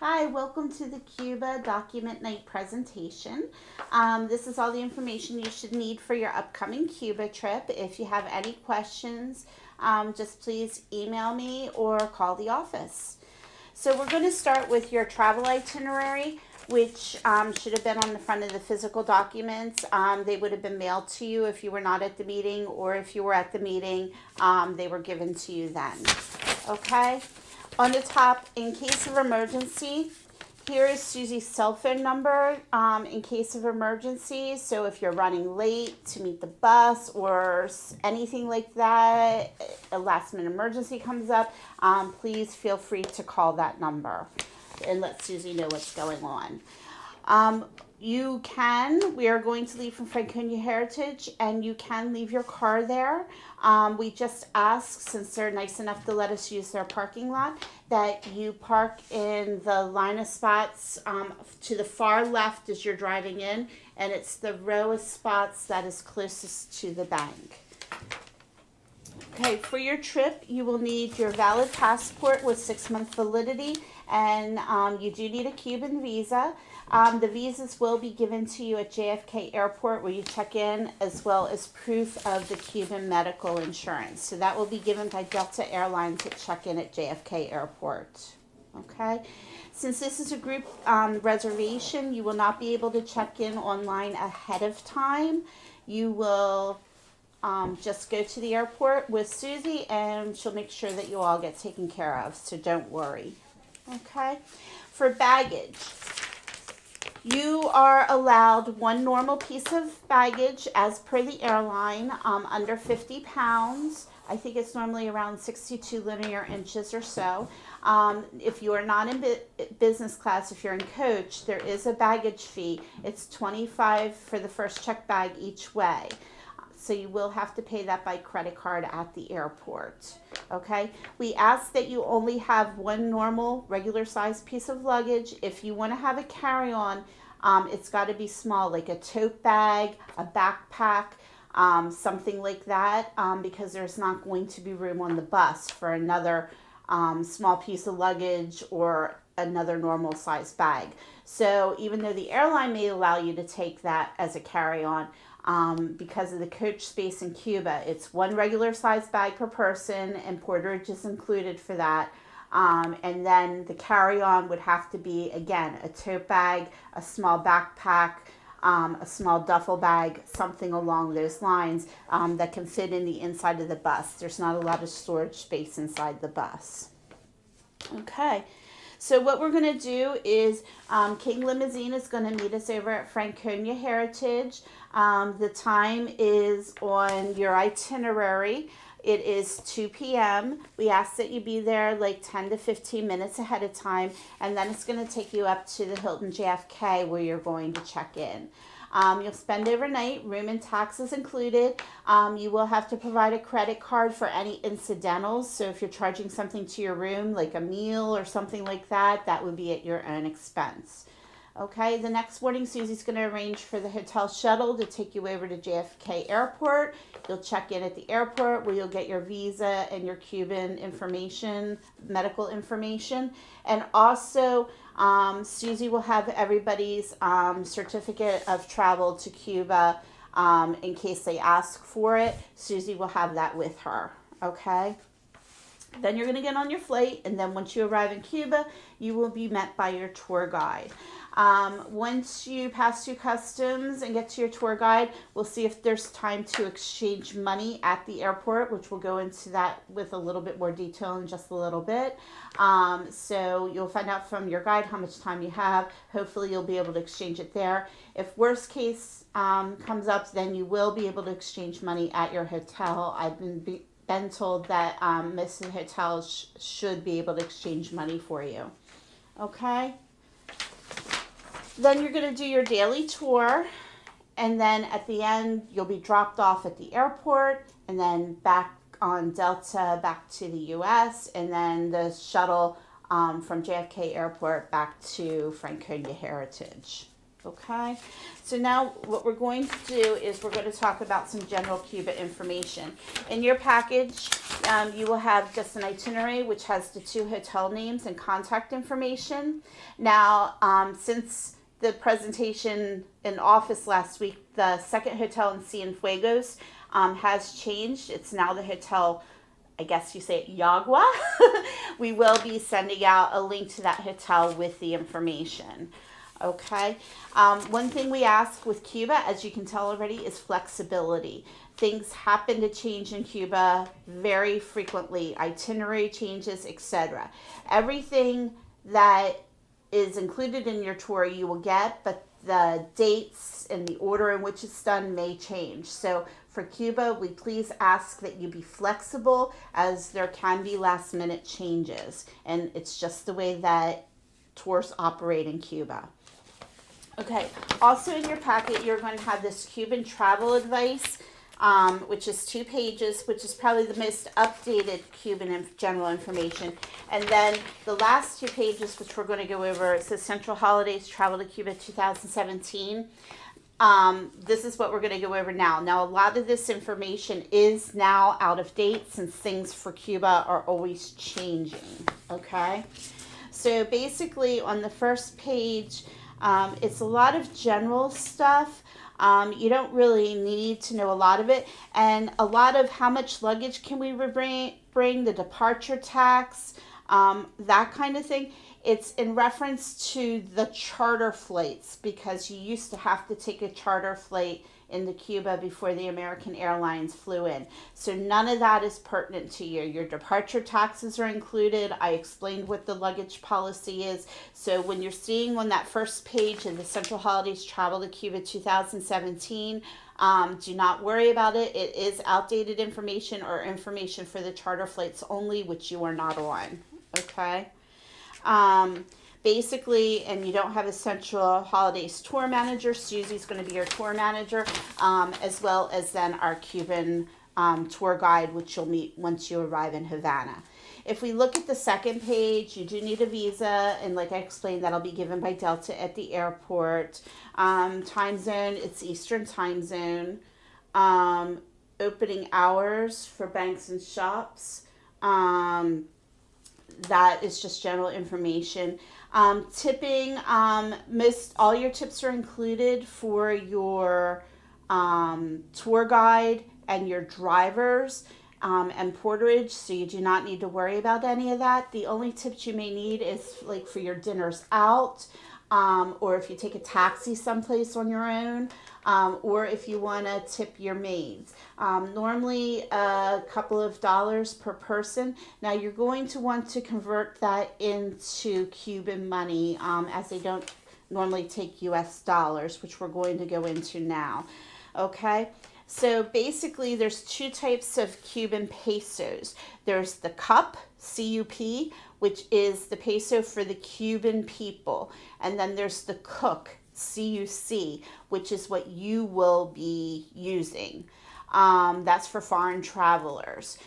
Hi, welcome to the Cuba Document Night presentation. This is all the information you should need for your upcoming Cuba trip. If you have any questions, just please email me or call the office. So we're going to start with your travel itinerary, which should have been on the front of the physical documents. They would have been mailed to you if you were not at the meeting, or if you were at the meeting, they were given to you then. Okay? On the top, in case of emergency, here is Suzi's cell phone number in case of emergency. So if you're running late to meet the bus or anything like that, a last minute emergency comes up, please feel free to call that number and let Suzi know what's going on. We are going to leave from Franconia Heritage, and you can leave your car there. We just ask, since they're nice enough to let us use their parking lot, that you park in the line of spots to the far left as you're driving in, and it's the row of spots that is closest to the bank. Okay, for your trip, you will need your valid passport with 6-month validity, and you do need a Cuban visa. The visas will be given to you at JFK Airport where you check in, as well as proof of the Cuban medical insurance. So that will be given by Delta Airlines at check-in at JFK Airport. Okay? Since this is a group reservation, you will not be able to check in online ahead of time. You will just go to the airport with Suzi, and she'll make sure that you all get taken care of, so don't worry. Okay? For baggage, you are allowed one normal piece of baggage as per the airline, under 50 pounds. I think it's normally around 62 linear inches or so. If you are not in business class, if you're in coach, there is a baggage fee. It's $25 for the first check bag each way. So you will have to pay that by credit card at the airport. Okay? We ask that you only have one normal, regular sized piece of luggage. If you want to have a carry-on, it's got to be small, like a tote bag, a backpack, something like that, because there's not going to be room on the bus for another small piece of luggage or another normal sized bag. So even though the airline may allow you to take that as a carry-on, because of the coach space in Cuba, it's one regular size bag per person, and porterage is included for that. And then the carry-on would have to be, again, a tote bag, a small backpack, a small duffel bag, something along those lines that can fit in the inside of the bus. There's not a lot of storage space inside the bus. Okay. So what we're going to do is King Limousine is going to meet us over at Franconia Heritage. The time is on your itinerary. It is 2 p.m. We ask that you be there like 10 to 15 minutes ahead of time, and then it's going to take you up to the Hilton JFK where you're going to check in. You'll spend overnight, room and taxes included. You will have to provide a credit card for any incidentals. So if you're charging something to your room, like a meal or something like that, that would be at your own expense. Okay, the next morning, Suzi's going to arrange for the hotel shuttle to take you over to JFK Airport. You'll check in at the airport where you'll get your visa and your Cuban information, medical information. And also, Suzi will have everybody's certificate of travel to Cuba in case they ask for it. Suzi will have that with her, okay? Then you're going to get on your flight, and then once you arrive in Cuba, you will be met by your tour guide. Once you pass through customs and get to your tour guide, we'll see if there's time to exchange money at the airport, which we'll go into that with a little bit more detail in just a little bit. So you'll find out from your guide how much time you have. Hopefully you'll be able to exchange it there. If worst case comes up, then you will be able to exchange money at your hotel. I've been told that most of the hotels should be able to exchange money for you. Okay? Then you're going to do your daily tour, and then at the end you'll be dropped off at the airport, and then back on Delta back to the US, and then the shuttle from JFK Airport back to Franconia Heritage. Okay, so now what we're going to do is we're going to talk about some general Cuba information. In your package, you will have just an itinerary which has the 2 hotel names and contact information. Now, since the presentation in office last week, the second hotel in Cienfuegos has changed. It's now the hotel, I guess you say it, Yagua. We will be sending out a link to that hotel with the information. Okay. One thing we ask with Cuba, as you can tell already, is flexibility. Things happen to change in Cuba very frequently, itinerary changes, etc. Everything that is included in your tour you will get, but the dates and the order in which it's done may change. So for Cuba, we please ask that you be flexible, as there can be last minute changes, and it's just the way that tours operate in Cuba. Okay, also in your packet, you're going to have this Cuban travel advice, which is 2 pages, which is probably the most updated Cuban general information. And then the last 2 pages, which we're going to go over, it says Central Holidays Travel to Cuba 2017. This is what we're going to go over now. Now, a lot of this information is now out of date, since things for Cuba are always changing. Okay, so basically on the first page, it's a lot of general stuff. You don't really need to know a lot of it, and a lot of how much luggage can we bring, the departure tax, that kind of thing. It's in reference to the charter flights, because you used to have to take a charter flight into Cuba before the American Airlines flew in. So none of that is pertinent to you. Your departure taxes are included. I explained what the luggage policy is. So when you're seeing on that first page in the Central Holidays Travel to Cuba 2017, do not worry about it. It is outdated information, or information for the charter flights only, which you are not on. Okay. Basically, and you don't have a Central Holidays tour manager, Suzi's going to be your tour manager, as well as then our Cuban tour guide, which you'll meet once you arrive in Havana. If we look at the second page, you do need a visa, and like I explained, that'll be given by Delta at the airport. Time zone, it's Eastern time zone. Opening hours for banks and shops. That is just general information. Tipping, all your tips are included for your tour guide and your drivers and porterage, so you do not need to worry about any of that. The only tips you may need is like for your dinners out, or if you take a taxi someplace on your own, or if you want to tip your maids. Normally a couple of dollars per person. Now you're going to want to convert that into Cuban money, as they don't normally take US dollars, which we're going to go into now. Okay, so basically there's 2 types of Cuban pesos. There's the cup, CUP, which is the peso for the Cuban people, and then there's the cook, CUC, which is what you will be using. That's for foreign travelers.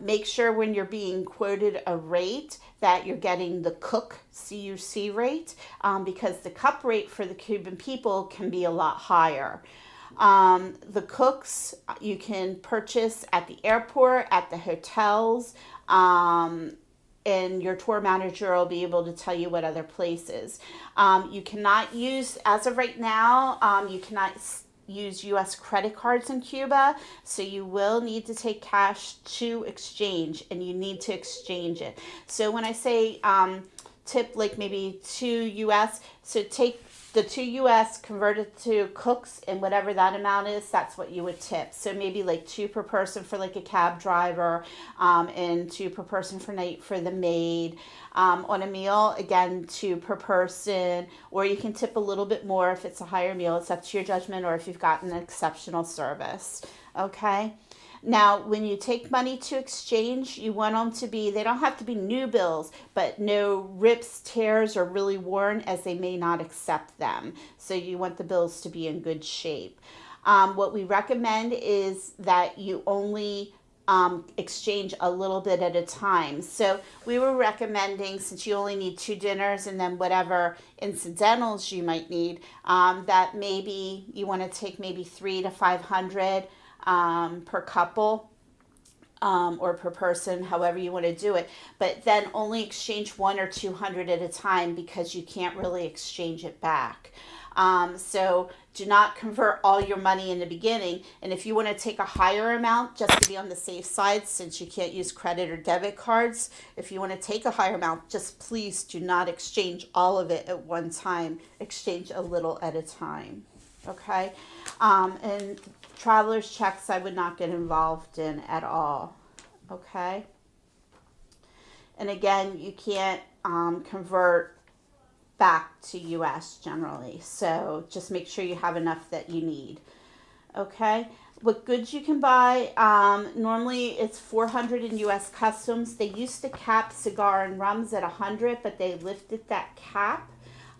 Make sure when you're being quoted a rate that you're getting the cook, CUC rate, because the cup rate for the Cuban people can be a lot higher. The cooks you can purchase at the airport, at the hotels, and your tour manager will be able to tell you what other places. You cannot use, as of right now, you cannot use U.S. credit cards in Cuba, so you will need to take cash to exchange, and you need to exchange it. So when I say tip like maybe 2 U.S., so take the 2 US, convert it to cooks, and whatever that amount is, that's what you would tip. So maybe like 2 per person for like a cab driver, and 2 per person for night for the maid. On a meal, again, 2 per person, or you can tip a little bit more if it's a higher meal. It's up to your judgment, or if you've gotten an exceptional service. Okay. Now, when you take money to exchange, you want them to be, they don't have to be new bills, but no rips, tears, or really worn, as they may not accept them. So you want the bills to be in good shape. What we recommend is that you only exchange a little bit at a time. So we were recommending, since you only need 2 dinners and then whatever incidentals you might need, that maybe you want to take maybe 300 to 500 per couple. Or per person, however you want to do it, but then only exchange 1 or 200 at a time, because you can't really exchange it back. So do not convert all your money in the beginning. And if you want to take a higher amount, just to be on the safe side, since you can't use credit or debit cards, if you want to take a higher amount, just please do not exchange all of it at one time. Exchange a little at a time. Okay? And traveler's checks I would not get involved in at all. Okay? And again, you can't convert back to US generally. So just make sure you have enough that you need. Okay? What goods you can buy, normally it's 400 in US customs. They used to cap cigar and rums at 100, but they lifted that cap.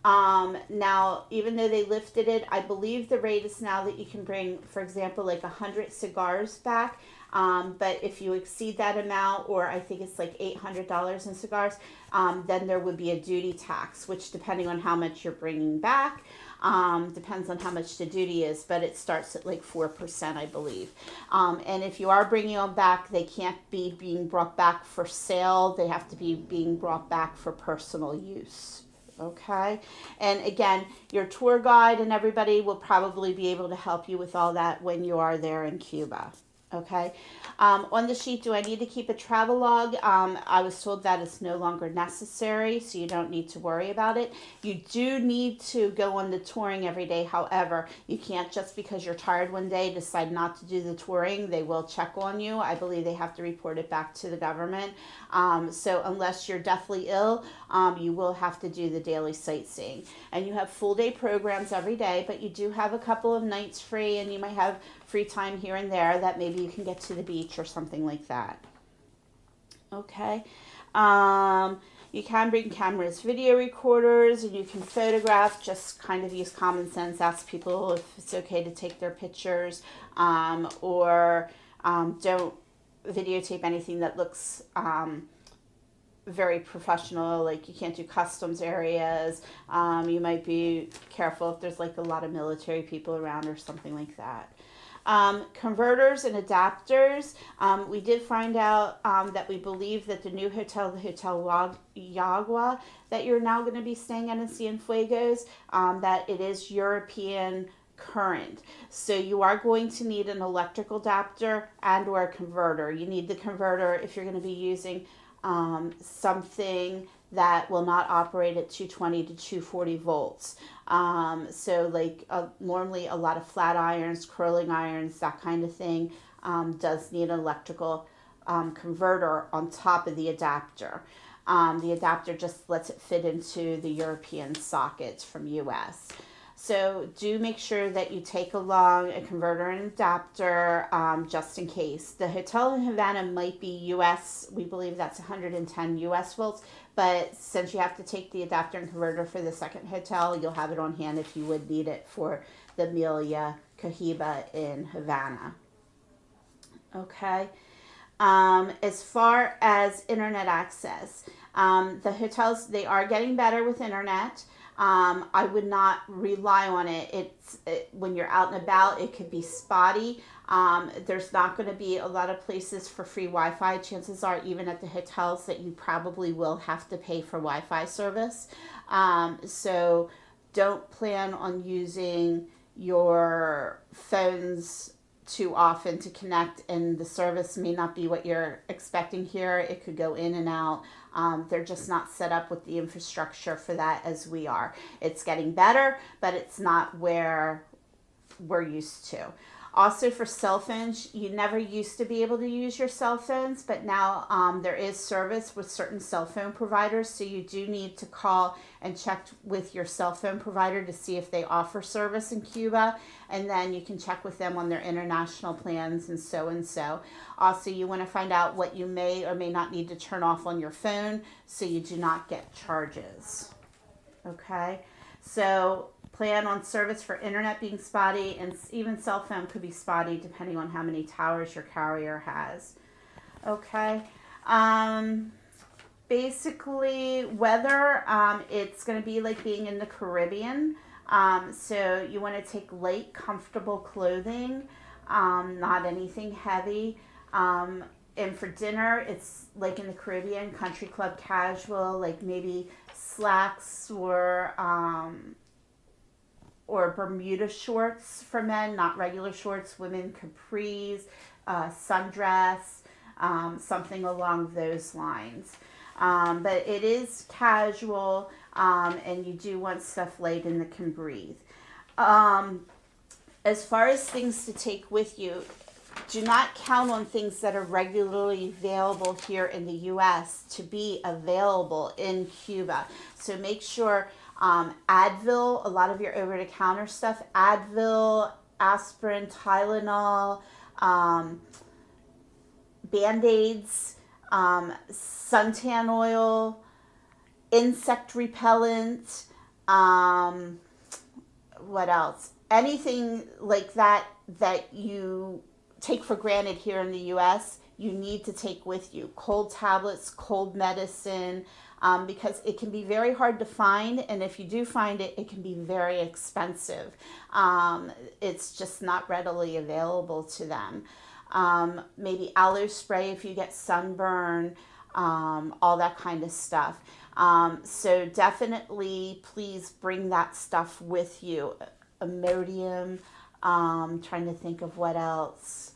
Now, even though they lifted it, I believe the rate is now that you can bring, for example, like 100 cigars back. But if you exceed that amount, or I think it's like $800 in cigars, then there would be a duty tax, which depending on how much you're bringing back, depends on how much the duty is, but it starts at like 4%, I believe. And if you are bringing them back, they can't be being brought back for sale. They have to be being brought back for personal use. Okay, and again, your tour guide and everybody will probably be able to help you with all that when you are there in Cuba. Okay, on the sheet, do I need to keep a travel log? I was told that it's no longer necessary, so you don't need to worry about it. You do need to go on the touring every day. However, you can't, just because you're tired one day, decide not to do the touring. They will check on you. I believe they have to report it back to the government. So unless you're deathly ill, you will have to do the daily sightseeing. And you have full day programs every day, but you do have a couple of nights free, and you might have free time here and there that maybe you can get to the beach or something like that. Okay. You can bring cameras, video recorders, and you can photograph. Just kind of use common sense. Ask people if it's okay to take their pictures, or don't videotape anything that looks very professional. Like, you can't do customs areas. You might be careful if there's like a lot of military people around or something like that. Converters and adapters. We did find out that we believe that the new hotel, the Hotel Yagua, that you're now going to be staying at in Cienfuegos, that it is European current. So you are going to need an electrical adapter and or a converter. You need the converter if you're going to be using something that will not operate at 220 to 240 volts. So like normally a lot of flat irons, curling irons, that kind of thing does need an electrical converter on top of the adapter. The adapter just lets it fit into the European sockets from US. So do make sure that you take along a converter and adapter just in case. The hotel in Havana might be US. We believe that's 110 US volts. But since you have to take the adapter and converter for the second hotel, you'll have it on hand if you would need it for the Amelia Cohiba in Havana. Okay. As far as internet access, the hotels, they are getting better with internet. I would not rely on it. When you're out and about, it could be spotty. There's not going to be a lot of places for free Wi-Fi. Chances are, even at the hotels, that you probably will have to pay for Wi-Fi service. So don't plan on using your phones too often to connect, and the service may not be what you're expecting here. It could go in and out. They're just not set up with the infrastructure for that as we are. It's getting better, but it's not where we're used to. Also, for cell phones, you never used to be able to use your cell phones, but now there is service with certain cell phone providers, so you do need to call and check with your cell phone provider to see if they offer service in Cuba, and then you can check with them on their international plans and so and so. Also, you want to find out what you may or may not need to turn off on your phone so you do not get charges. Okay, so plan on service for internet being spotty, and even cell phone could be spotty depending on how many towers your carrier has. Okay. Um, Basically, weather, it's going to be like being in the Caribbean. So you want to take light, comfortable clothing, not anything heavy. And for dinner, it's like in the Caribbean, country club casual, like maybe slacks or Bermuda shorts for men, not regular shorts. Women, capris, sundress, something along those lines. But it is casual, and you do want stuff light and that can breathe. Um, as far as things to take with you, do not count on things that are regularly available here in the US to be available in Cuba. So make sure Advil, a lot of your over the counter stuff, Advil, aspirin, Tylenol, um, band aids, suntan oil, insect repellent, what else? Anything like that that you take for granted here in the US, you need to take with you. Cold tablets, cold medicine, because it can be very hard to find, and if you do find it, it can be very expensive. It's just not readily available to them. Maybe aloe spray if you get sunburn, all that kind of stuff. So definitely please bring that stuff with you. Imodium, trying to think of what else.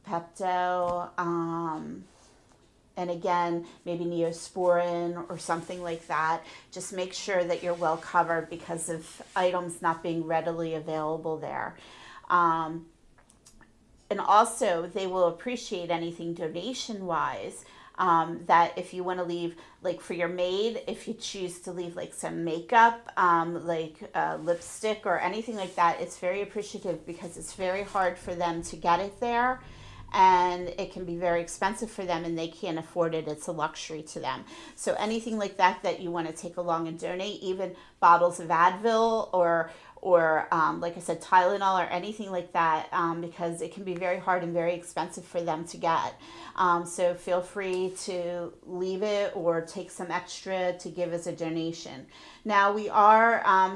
Pepto, and again, maybe Neosporin or something like that. Just make sure that you're well covered because of items not being readily available there. And also, they will appreciate anything donation wise. That if you want to leave, like for your maid, if you choose to leave like some makeup, lipstick or anything like that, it's very appreciative because it's very hard for them to get it there, and it can be very expensive for them and they can't afford it. It's a luxury to them. So anything like that that you want to take along and donate, even bottles of Advil or like I said, Tylenol or anything like that, because it can be very hard and very expensive for them to get. So feel free to leave it or take some extra to give as a donation. Now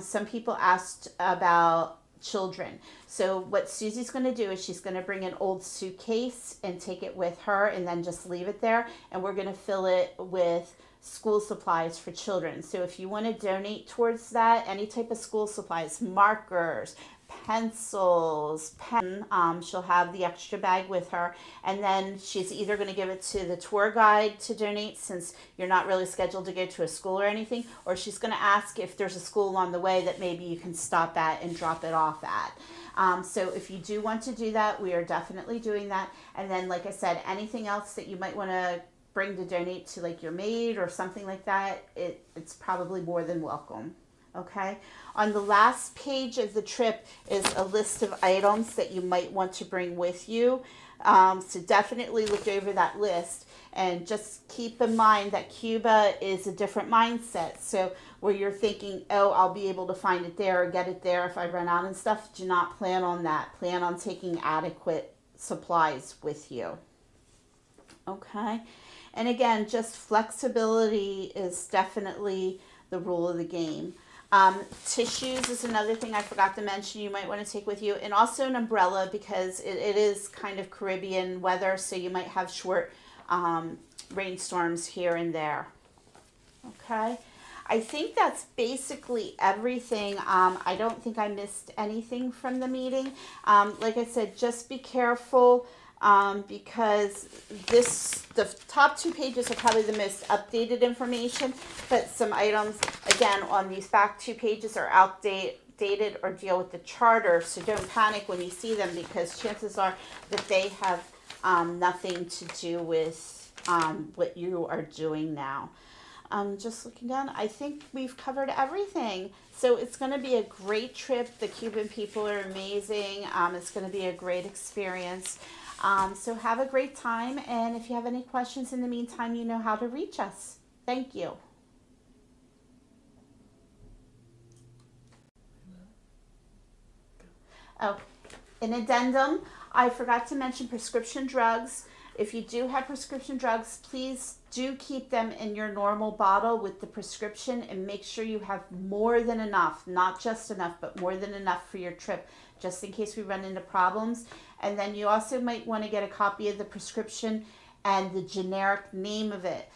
some people asked about children. So what Susie's going to do is she's going to bring an old suitcase and take it with her and then just leave it there. And we're going to fill it with school supplies for children. So if you want to donate towards that, any type of school supplies, markers, pencils, pen, she'll have the extra bag with her. And then she's either going to give it to the tour guide to donate since you're not really scheduled to go to a school or anything, or she's going to ask if there's a school along the way that maybe you can stop at and drop it off at. So if you do want to do that, we are definitely doing that. And then, like I said, anything else that you might want to bring to donate to like your maid or something like that, it's probably more than welcome. Okay. On the last page of the trip is a list of items that you might want to bring with you. So definitely look over that list and just keep in mind that Cuba is a different mindset. So where you're thinking, oh, I'll be able to find it there or get it there if I run out and stuff, do not plan on that. Plan on taking adequate supplies with you. Okay. And again, just flexibility is definitely the rule of the game. Tissues is another thing I forgot to mention you might want to take with you, and also an umbrella because it is kind of Caribbean weather, so you might have short rainstorms here and there. Okay, I think that's basically everything. I don't think I missed anything from the meeting. Like I said, just be careful. Because the top 2 pages are probably the most updated information, but some items, again, on these back 2 pages are outdated or deal with the charter, so don't panic when you see them because chances are that they have nothing to do with what you are doing now. Just looking down, I think we've covered everything. So it's going to be a great trip. The Cuban people are amazing. It's going to be a great experience. So have a great time, and if you have any questions in the meantime, you know how to reach us. Thank you. Oh, an addendum. I forgot to mention prescription drugs. If you do have prescription drugs, please do keep them in your normal bottle with the prescription, and make sure you have more than enough, not just enough, but more than enough for your trip, just in case we run into problems. And then you also might want to get a copy of the prescription and the generic name of it.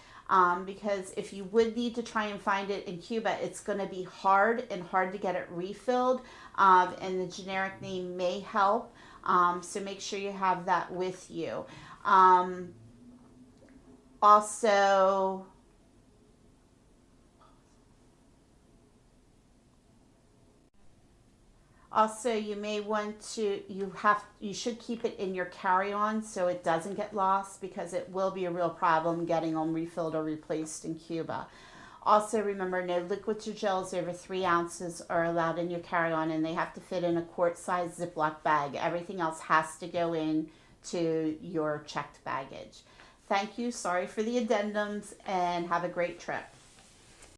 Because if you would need to try and find it in Cuba, it's going to be hard to get it refilled, and the generic name may help. So make sure you have that with you. Also, you may want to, you should keep it in your carry-on so it doesn't get lost, because it will be a real problem getting them refilled or replaced in Cuba. Also, remember, no liquids or gels over 3 ounces are allowed in your carry-on, and they have to fit in a quart-sized Ziploc bag. Everything else has to go in to your checked baggage. Thank you. Sorry for the addendums, and have a great trip.